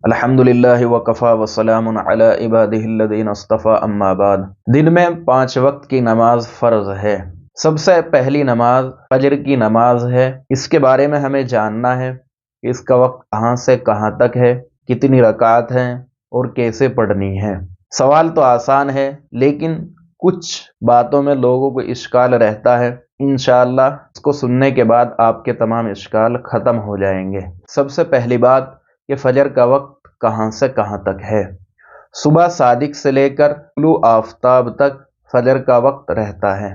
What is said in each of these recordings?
الحمدللہ وکفا وسلام علی عبادہ الذین اصطفی اما بعد۔ دن میں 5 وقت کی نماز فرض ہے۔ سب سے پہلی نماز فجر کی نماز ہے۔ اس کے بارے میں ہمیں جاننا ہے کہ اس کا وقت کہاں سے کہاں تک ہے، کتنی رکعت ہیں اور کیسے پڑھنی ہے۔ سوال تو آسان ہے لیکن کچھ باتوں میں لوگوں کو اشکال رہتا ہے۔ انشاءاللہ اس کو سننے کے بعد آپ کے تمام اشکال ختم ہو جائیں گے۔ سب سے پہلی بات کہ فجر کا وقت کہاں سے کہاں تک ہے۔ صبح صادق سے لے کر طلوع آفتاب تک فجر کا وقت رہتا ہے۔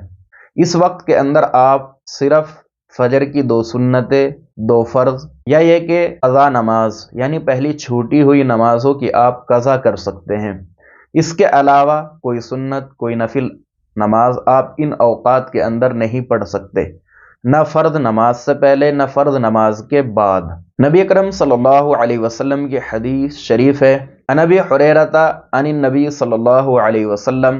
اس وقت کے اندر آپ صرف فجر کی 2 سنتیں، 2 فرض یا یہ کہ قضا نماز یعنی پہلی چھوٹی ہوئی نمازوں کی آپ قضا کر سکتے ہیں۔ اس کے علاوہ کوئی سنت، کوئی نفل نماز آپ ان اوقات کے اندر نہیں پڑھ سکتے، نہ فرض نماز سے پہلے نہ فرض نماز کے بعد۔ نبی اکرم صلی اللہ علیہ وسلم کی حدیث شریف ہے، عن ابی حریرۃ عن النبی صلی اللہ علیہ وسلم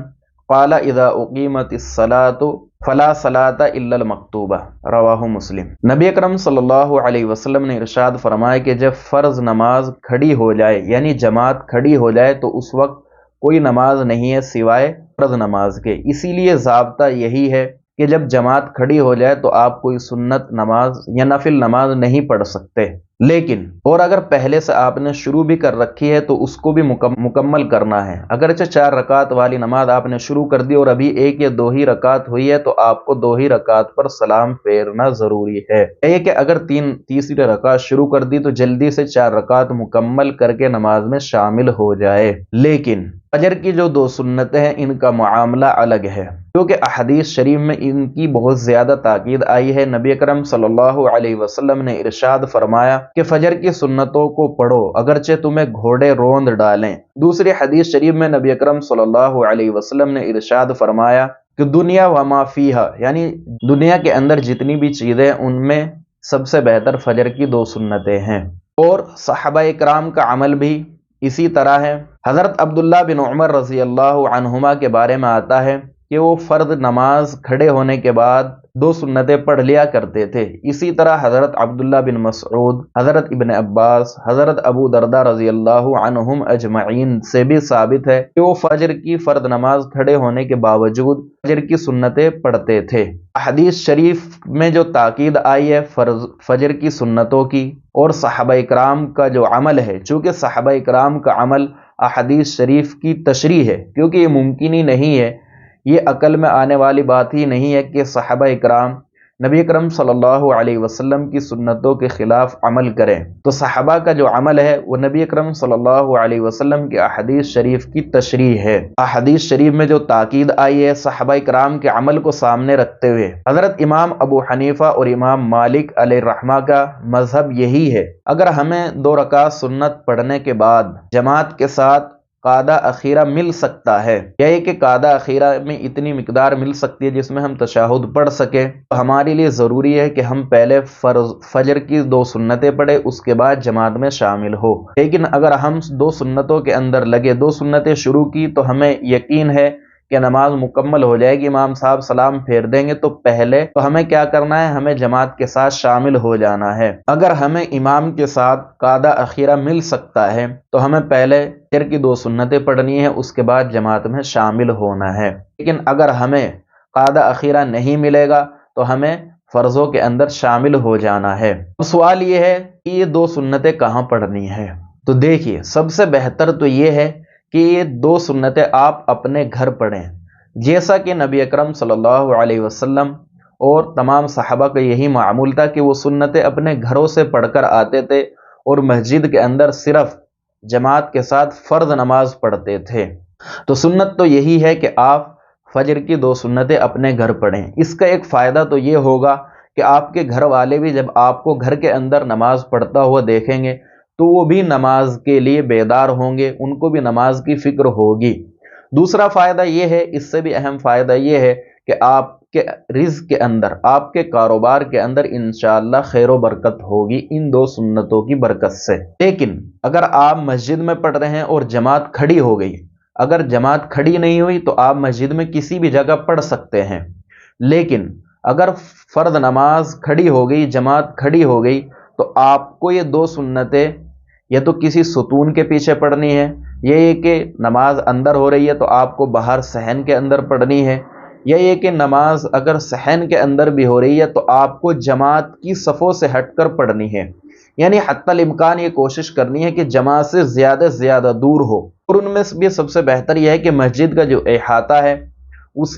قال اذا اقیمت الصلاۃ فلا صلاۃ الا المکتوبہ، رواہ مسلم۔ نبی اکرم صلی اللہ علیہ وسلم نے ارشاد فرمایا کہ جب فرض نماز کھڑی ہو جائے یعنی جماعت کھڑی ہو جائے تو اس وقت کوئی نماز نہیں ہے سوائے فرض نماز کے۔ اسی لیے ضابطہ یہی ہے کہ جب جماعت کھڑی ہو جائے تو آپ کوئی سنت نماز یا نفل نماز نہیں پڑھ سکتے، لیکن اور اگر پہلے سے آپ نے شروع بھی کر رکھی ہے تو اس کو بھی مکمل کرنا ہے۔ اگرچہ 4 رکعت والی نماز آپ نے شروع کر دی اور ابھی 1 یا 2 ہی رکعت ہوئی ہے تو آپ کو 2 ہی رکعت پر سلام پھیرنا ضروری ہے۔ یہ کہ اگر تیسری رکعت شروع کر دی تو جلدی سے 4 رکعت مکمل کر کے نماز میں شامل ہو جائے۔ لیکن فجر کی جو 2 سنتیں ہیں ان کا معاملہ الگ ہے، کیونکہ احادیث شریف میں ان کی بہت زیادہ تاکید آئی ہے۔ نبی اکرم صلی اللہ علیہ وسلم نے ارشاد فرمایا کہ فجر کی سنتوں کو پڑھو اگرچہ تمہیں گھوڑے روند ڈالیں۔ دوسری حدیث شریف میں نبی اکرم صلی اللہ علیہ وسلم نے ارشاد فرمایا کہ دنیا وما فیہا، یعنی دنیا کے اندر جتنی بھی چیزیں ان میں سب سے بہتر فجر کی 2 سنتیں ہیں۔ اور صحابہ کرام کا عمل بھی اسی طرح ہے۔ حضرت عبداللہ بن عمر رضی اللہ عنہما کے بارے میں آتا ہے کہ وہ فرض نماز کھڑے ہونے کے بعد 2 سنتیں پڑھ لیا کرتے تھے۔ اسی طرح حضرت عبداللہ بن مسعود، حضرت ابن عباس، حضرت ابو درداء رضی اللہ عنہم اجمعین سے بھی ثابت ہے کہ وہ فجر کی فرض نماز کھڑے ہونے کے باوجود فجر کی سنتیں پڑھتے تھے۔ حدیث شریف میں جو تاکید آئی ہے فجر کی سنتوں کی اور صحابہ اکرام کا جو عمل ہے، چونکہ صحابہ اکرام کا عمل احادیث شریف کی تشریح ہے، کیونکہ یہ ممکن ہی نہیں ہے، یہ عقل میں آنے والی بات ہی نہیں ہے کہ صحابہ اکرام نبی اکرم صلی اللہ علیہ وسلم کی سنتوں کے خلاف عمل کریں۔ تو صحابہ کا جو عمل ہے وہ نبی اکرم صلی اللہ علیہ وسلم کی احادیث شریف کی تشریح ہے۔ احادیث شریف میں جو تاکید آئی ہے صحابہ اکرام کے عمل کو سامنے رکھتے ہوئے، حضرت امام ابو حنیفہ اور امام مالک علیہ الرحمہ کا مذہب یہی ہے، اگر ہمیں 2 رکعت سنت پڑھنے کے بعد جماعت کے ساتھ قعدہ اخیرہ مل سکتا ہے، یا کہ قعدہ اخیرہ میں اتنی مقدار مل سکتی ہے جس میں ہم تشہد پڑھ سکیں، تو ہمارے لیے ضروری ہے کہ ہم پہلے فجر کی 2 سنتیں پڑھیں، اس کے بعد جماعت میں شامل ہو۔ لیکن اگر ہم 2 سنتوں کے اندر لگے، 2 سنتیں شروع کی تو ہمیں یقین ہے کہ نماز مکمل ہو جائے گی، امام صاحب سلام پھیر دیں گے، تو پہلے تو ہمیں کیا کرنا ہے، ہمیں جماعت کے ساتھ شامل ہو جانا ہے۔ اگر ہمیں امام کے ساتھ قعدہ اخیرہ مل سکتا ہے تو ہمیں پہلے فجر کی 2 سنتیں پڑھنی ہے، اس کے بعد جماعت میں شامل ہونا ہے۔ لیکن اگر ہمیں قعدہ اخیرہ نہیں ملے گا تو ہمیں فرضوں کے اندر شامل ہو جانا ہے۔ سوال یہ ہے کہ یہ 2 سنتیں کہاں پڑھنی ہے؟ تو دیکھیے، سب سے بہتر تو یہ ہے کہ یہ 2 سنتیں آپ اپنے گھر پڑھیں، جیسا کہ نبی اکرم صلی اللہ علیہ وسلم اور تمام صحابہ کا یہی معمول تھا کہ وہ سنتیں اپنے گھروں سے پڑھ کر آتے تھے اور مسجد کے اندر صرف جماعت کے ساتھ فرض نماز پڑھتے تھے۔ تو سنت تو یہی ہے کہ آپ فجر کی 2 سنتیں اپنے گھر پڑھیں۔ اس کا ایک فائدہ تو یہ ہوگا کہ آپ کے گھر والے بھی جب آپ کو گھر کے اندر نماز پڑھتا ہوا دیکھیں گے تو وہ بھی نماز کے لیے بیدار ہوں گے، ان کو بھی نماز کی فکر ہوگی۔ دوسرا فائدہ یہ ہے، اس سے بھی اہم فائدہ یہ ہے کہ آپ کے رزق کے اندر، آپ کے کاروبار کے اندر انشاءاللہ خیر و برکت ہوگی ان 2 سنتوں کی برکت سے۔ لیکن اگر آپ مسجد میں پڑھ رہے ہیں اور جماعت کھڑی ہو گئی، اگر جماعت کھڑی نہیں ہوئی تو آپ مسجد میں کسی بھی جگہ پڑھ سکتے ہیں، لیکن اگر فرض نماز کھڑی ہو گئی، جماعت کھڑی ہو گئی، تو آپ کو یہ 2 سنتیں یا تو کسی ستون کے پیچھے پڑھنی ہے، یہ کہ نماز اندر ہو رہی ہے تو آپ کو باہر صحن کے اندر پڑھنی ہے، یا یہ کہ نماز اگر صحن کے اندر بھی ہو رہی ہے تو آپ کو جماعت کی صفوں سے ہٹ کر پڑھنی ہے، یعنی حتی الامکان یہ کوشش کرنی ہے کہ جماعت سے زیادہ سے زیادہ دور ہو۔ اور ان میں بھی سب سے بہتر یہ ہے کہ مسجد کا جو احاطہ ہے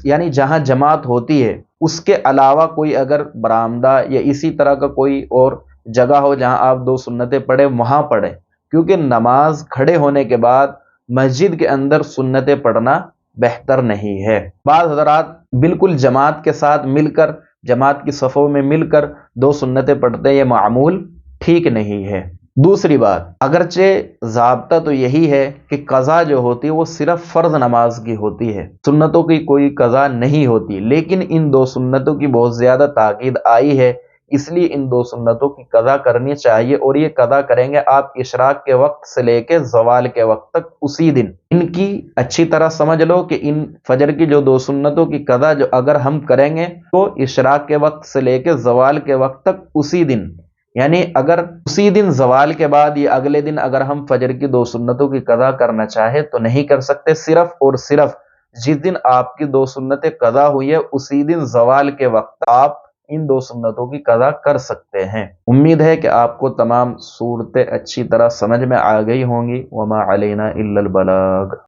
یعنی جہاں جماعت ہوتی ہے اس کے علاوہ کوئی اگر برآمدہ یا اسی طرح کا کوئی اور جگہ ہو جہاں آپ 2 سنتیں پڑھیں وہاں پڑھیں، کیونکہ نماز کھڑے ہونے کے بعد مسجد کے اندر سنتیں پڑھنا بہتر نہیں ہے۔ بعض حضرات بالکل جماعت کے ساتھ مل کر، جماعت کی صفوں میں مل کر 2 سنتیں پڑھتے ہیں، یہ معمول ٹھیک نہیں ہے۔ دوسری بات، اگرچہ ضابطہ تو یہی ہے کہ قضا جو ہوتی ہے وہ صرف فرض نماز کی ہوتی ہے، سنتوں کی کوئی قضا نہیں ہوتی، لیکن ان 2 سنتوں کی بہت زیادہ تاکید آئی ہے، اس لیے ان 2 سنتوں کی قضا کرنی چاہیے، اور یہ قضا کریں گے آپ اشراق کے وقت سے لے کے زوال کے وقت تک اسی دن۔ ان کی اچھی طرح سمجھ لو کہ ان فجر کی جو 2 سنتوں کی قضا جو اگر ہم کریں گے تو اشراق کے وقت سے لے کے زوال کے وقت تک اسی دن، یعنی اگر اسی دن زوال کے بعد یا اگلے دن اگر ہم فجر کی 2 سنتوں کی قضا کرنا چاہے تو نہیں کر سکتے، صرف اور صرف جس دن آپ کی 2 سنتیں قضا ہوئی ہے اسی دن زوال کے وقت آپ ان 2 سنتوں کی قضا کر سکتے ہیں۔ امید ہے کہ آپ کو تمام صورتیں اچھی طرح سمجھ میں آ گئی ہوں گی۔ وما علینا الا البلاغ۔